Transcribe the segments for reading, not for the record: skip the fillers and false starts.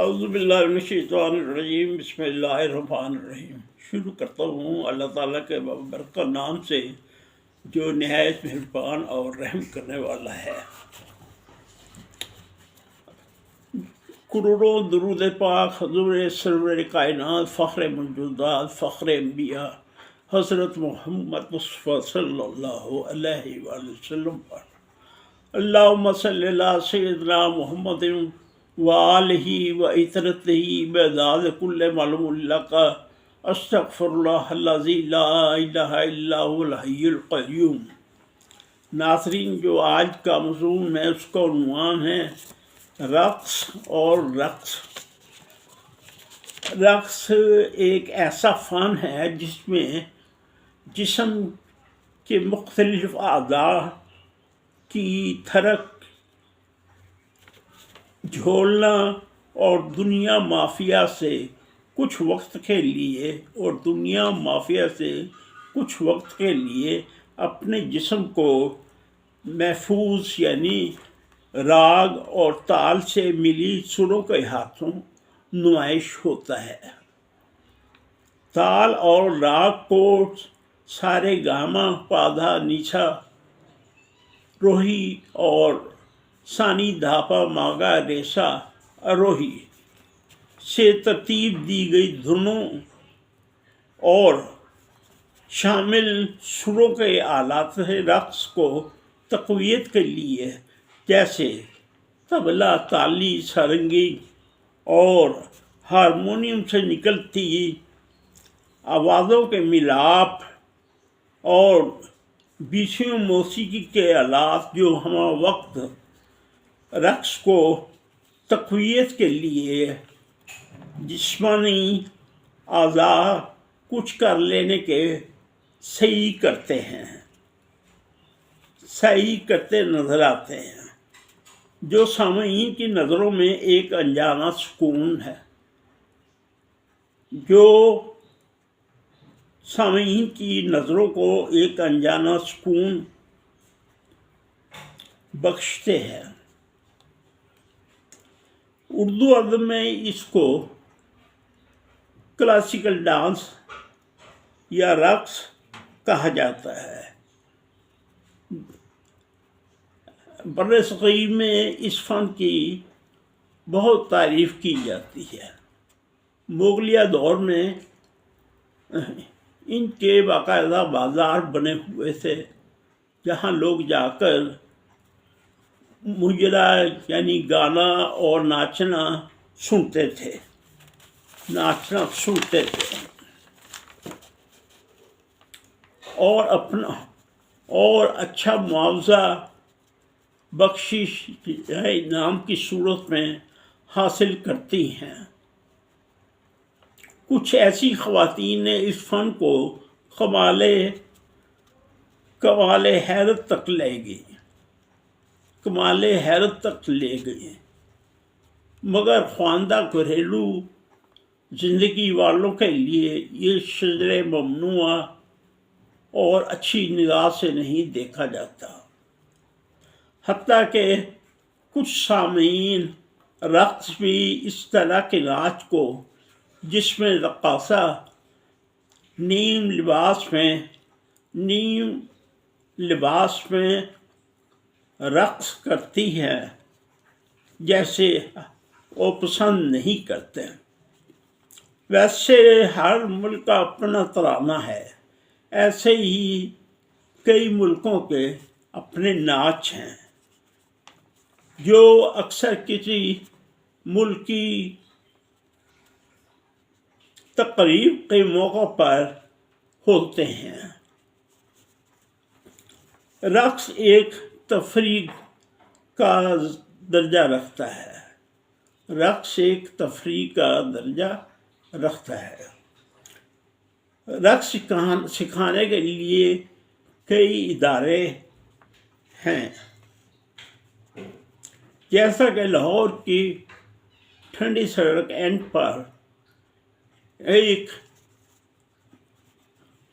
اعوذ باللہ من الشیطان الرجیم، بسم اللہ الرحمن الرحیم۔ شروع کرتا ہوں اللہ تعالیٰ کے بابرکت نام سے جو نہایت مہربان اور رحم کرنے والا ہے۔ کروڑوں درود پاک حضور سرور کائنات، فخر موجودات، فخر انبیاء حضرت محمد مصطفیٰ صلی اللہ علیہ وآلہ وسلم پر۔ اللہم صلی اللہ سیدنا محمد وآلہ وعطرتہ بعداد کل معلوم لک، استغفر اللہ الذی لا الہ الا هو الحی القیوم۔ ناظرین، جو آج کا مضمون ہے اس کا عنوان ہے رقص اور رقص۔ رقص ایک ایسا فن ہے جس میں جسم کے مختلف اعضاء کی تھرک، جھولنا اور دنیا مافیا سے کچھ وقت کے لیے اپنے جسم کو محفوظ یعنی راگ اور تال سے ملی سروں کے ہاتھوں نمائش ہوتا ہے۔ تال اور راگ کو سارے گاما، پادھا، نیچا، روہی اور سانی، دھاپا، ماگا، ریسا، اروہی سے ترتیب دی گئی دھنوں اور شامل سروں کے آلات رقص کو تقویت کے لیے جیسے طبلہ، تالی، سارنگی اور ہارمونیم سے نکلتی آوازوں کے ملاپ اور بیسیوں موسیقی کے آلات جو ہمہ وقت رقص کو تقویت کے لیے جسمانی اعضاء کچھ کر لینے کے سعی کرتے نظر آتے ہیں، جو سامعین کی نظروں میں ایک انجانہ سکون ہے، جو سامعین کی نظروں کو ایک انجانہ سکون بخشتے ہیں۔ اردو ادب میں اس کو کلاسیکل ڈانس یا رقص کہا جاتا ہے۔ بر صغیر میں اس فن کی بہت تعریف کی جاتی ہے۔ مغلیہ دور میں ان کے باقاعدہ بازار بنے ہوئے تھے جہاں لوگ جا کر مجرا یعنی گانا اور ناچنا سنتے تھے اور اچھا معاوضہ بخشش انعام کی صورت میں حاصل کرتی ہیں۔ کچھ ایسی خواتین نے اس فن کو کمال حیرت تک لے گئی، مگر خواندہ گھریلو زندگی والوں کے لیے یہ شجر ممنوع اور اچھی نگاہ سے نہیں دیکھا جاتا۔ حتیٰ کہ کچھ سامعین رقص بھی اس طرح کے ناچ کو جس میں رقاصہ نیم لباس میں رقص کرتی ہے جیسے وہ پسند نہیں کرتے۔ ویسے ہر ملک کا اپنا ترانہ ہے، ایسے ہی کئی ملکوں کے اپنے ناچ ہیں جو اکثر کسی ملکی تقریب کے موقع پر ہوتے ہیں۔ رقص ایک تفریح کا درجہ رکھتا ہے۔ رقص سکھانے کے لیے کئی ادارے ہیں، جیسا کہ لاہور کی ٹھنڈی سڑک اینڈ پر ایک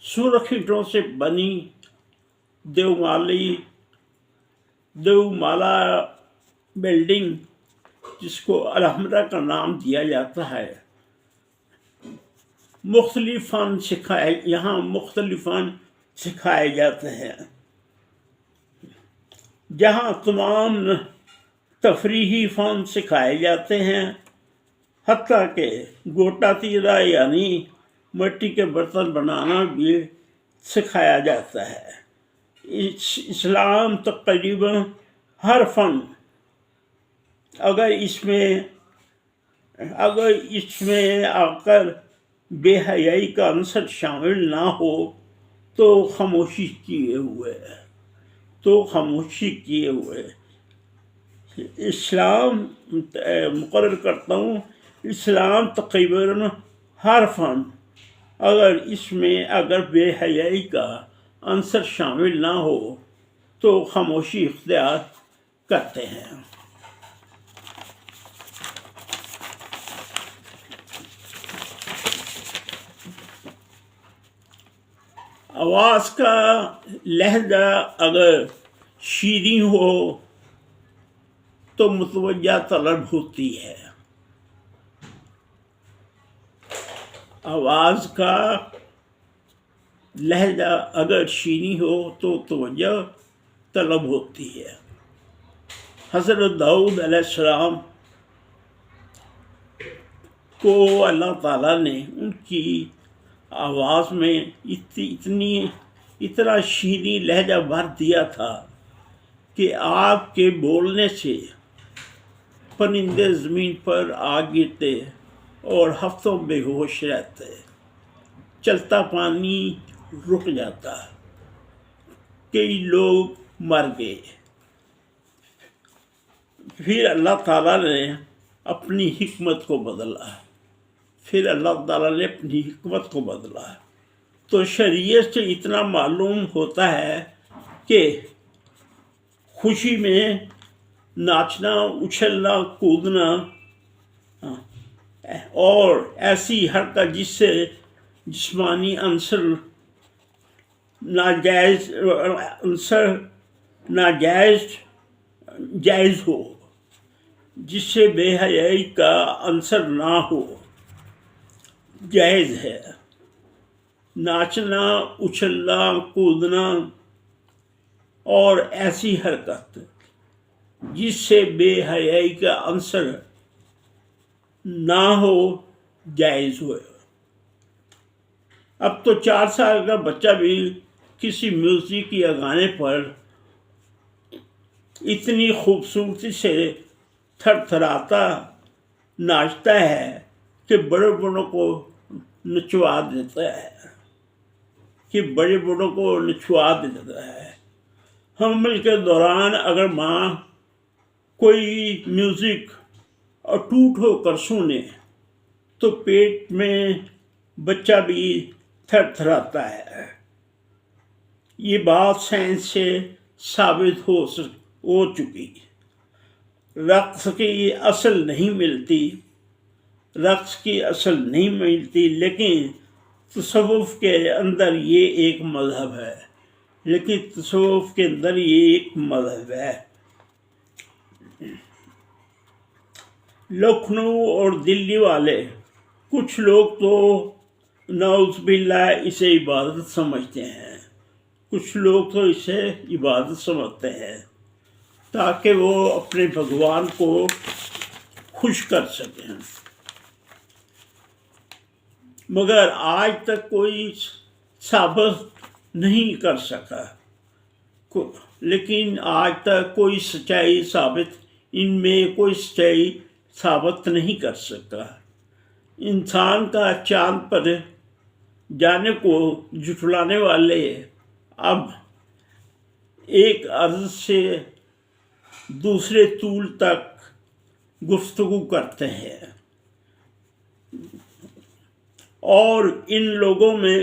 سرخ اینٹوں سے بنی دیومالا بلڈنگ جس کو الحمرہ کا نام دیا جاتا ہے، مختلف فن سکھائے جاتے ہیں، جہاں تمام تفریحی فن سکھائے جاتے ہیں، حتیٰ کہ گوٹا تیرا یعنی مٹی کے برتن بنانا بھی سکھایا جاتا ہے۔ اسلام تقریباً ہر فن اگر اس میں آ کر بے حیائی کا عنصر شامل نہ ہو تو خاموشی کیے ہوئے۔ اسلام مقرر کرتا ہوں، اسلام تقریباً ہر فن اگر بے حیائی کا عنصر شامل نہ ہو تو خاموشی اختیار کرتے ہیں۔ آواز کا لہجہ اگر شیریں ہو تو متوجہ طلب ہوتی ہے۔ آواز کا لہجہ اگر شیریں ہو تو توجہ طلب ہوتی ہے۔ حضرت داؤد علیہ السلام کو اللہ تعالیٰ نے ان کی آواز میں اتنا شیریں لہجہ بھر دیا تھا کہ آپ کے بولنے سے پرندے زمین پر آ گرتے اور ہفتوں بے ہوش رہتے، چلتا پانی رک جاتا، کئی لوگ مر گئے۔ پھر اللہ تعالیٰ نے اپنی حکمت کو بدلا۔ تو شریعت سے اتنا معلوم ہوتا ہے کہ خوشی میں ناچنا، اچھلنا، کودنا اور ایسی حرکت جس سے جسمانی عنصر جائز ہو، جس سے بے حیائی کا عنصر نہ ہو، جائز ہے۔ ناچنا، اچھلنا، کودنا اور ایسی حرکت جس سے بے حیائی کا عنصر نہ ہو، جائز ہو۔ اب تو 4 سال کا بچہ بھی کسی میوزک یا گانے پر اتنی خوبصورتی سے تھر تھراتا ناچتا ہے کہ بڑے بڑوں کو نچوا دیتا ہے۔ حمل کے دوران اگر ماں کوئی میوزک اٹوٹ ہو کر سنے تو پیٹ میں بچہ بھی تھر تھراتا ہے۔ یہ بات سائنس سے ثابت ہو چکی۔ رقص کی اصل نہیں ملتی، لیکن تصوف کے اندر یہ ایک مذہب ہے۔ لکھنؤ اور دلی والے کچھ لوگ تو نعوذ باللہ اسے عبادت سمجھتے ہیں تاکہ وہ اپنے بھگوان کو خوش کر سکیں، مگر آج تک کوئی ثابت نہیں کر سکا۔ ان میں کوئی سچائی ثابت نہیں کر سکا۔ انسان کا چاند پر جانے کو جھٹلانے والے اب ایک عرض سے دوسرے طول تک گفتگو کرتے ہیں، اور ان لوگوں میں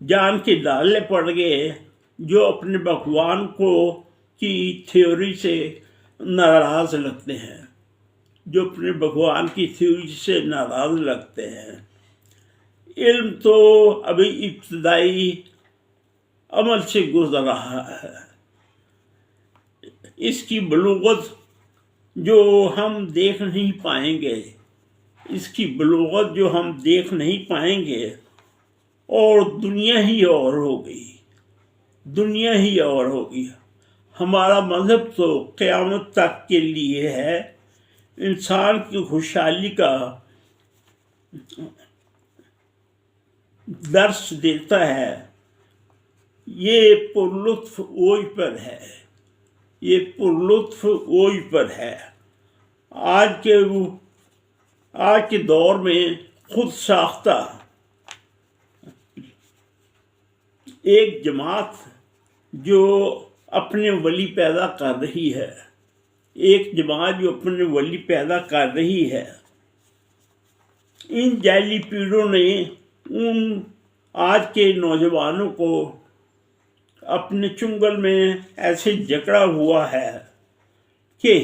جان کے ڈالے پڑ گئے جو اپنے بھگوان کی تھیوری سے ناراض لگتے ہیں۔ علم تو ابھی ابتدائی عمل سے گزر رہا ہے، اس کی بلوغت جو ہم دیکھ نہیں پائیں گے، اس کی بلوغت جو ہم دیکھ نہیں پائیں گے، اور دنیا ہی اور ہوگی، دنیا ہی اور ہوگی۔ ہمارا مذہب تو قیامت تک کے لیے ہے، انسان کی خوشحالی کا درس دیتا ہے۔ یہ پرلطف اوج پر ہے، یہ پرلطف اوج پر ہے۔ آج کے دور میں خود ساختہ ایک جماعت جو اپنے ولی پیدا کر رہی ہے، ایک جماعت جو اپنے ولی پیدا کر رہی ہے، ان جعلی پیروں نے ان آج کے نوجوانوں کو اپنے چنگل میں ایسے جکڑا ہوا ہے کہ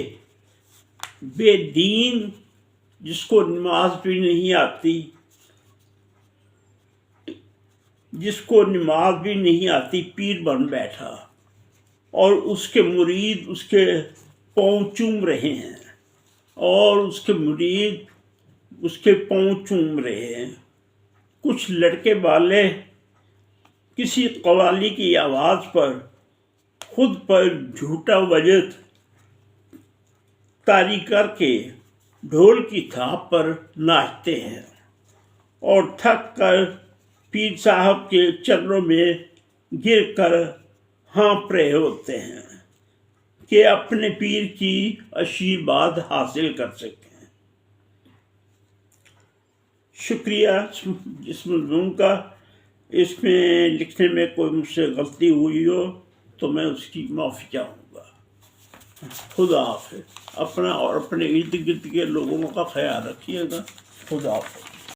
بے دین جس کو نماز بھی نہیں آتی، جس کو نماز بھی نہیں آتی، پیر بن بیٹھا، اور اس کے مرید اس کے پاؤں چوم رہے ہیں، اور اس کے مرید اس کے پاؤں چوم رہے ہیں۔ کچھ لڑکے والے کسی قوالی کی آواز پر خود پر جھوٹا وجد طاری کر کے ڈھول کی تھاپ پر ناچتے ہیں، اور تھک کر پیر صاحب کے چرنوں میں گر کر ہانپ رہے ہوتے ہیں کہ اپنے پیر کی آشیرواد حاصل کر سکیں۔ شکریہ اس مضمون کا۔ اس میں لکھنے میں کوئی مجھ سے غلطی ہوئی ہو تو میں اس کی معافی چاہوں گا۔ خدا حافظ۔ اپنا اور اپنے ارد گرد کے لوگوں کا خیال رکھیے گا۔ خدا حافظ۔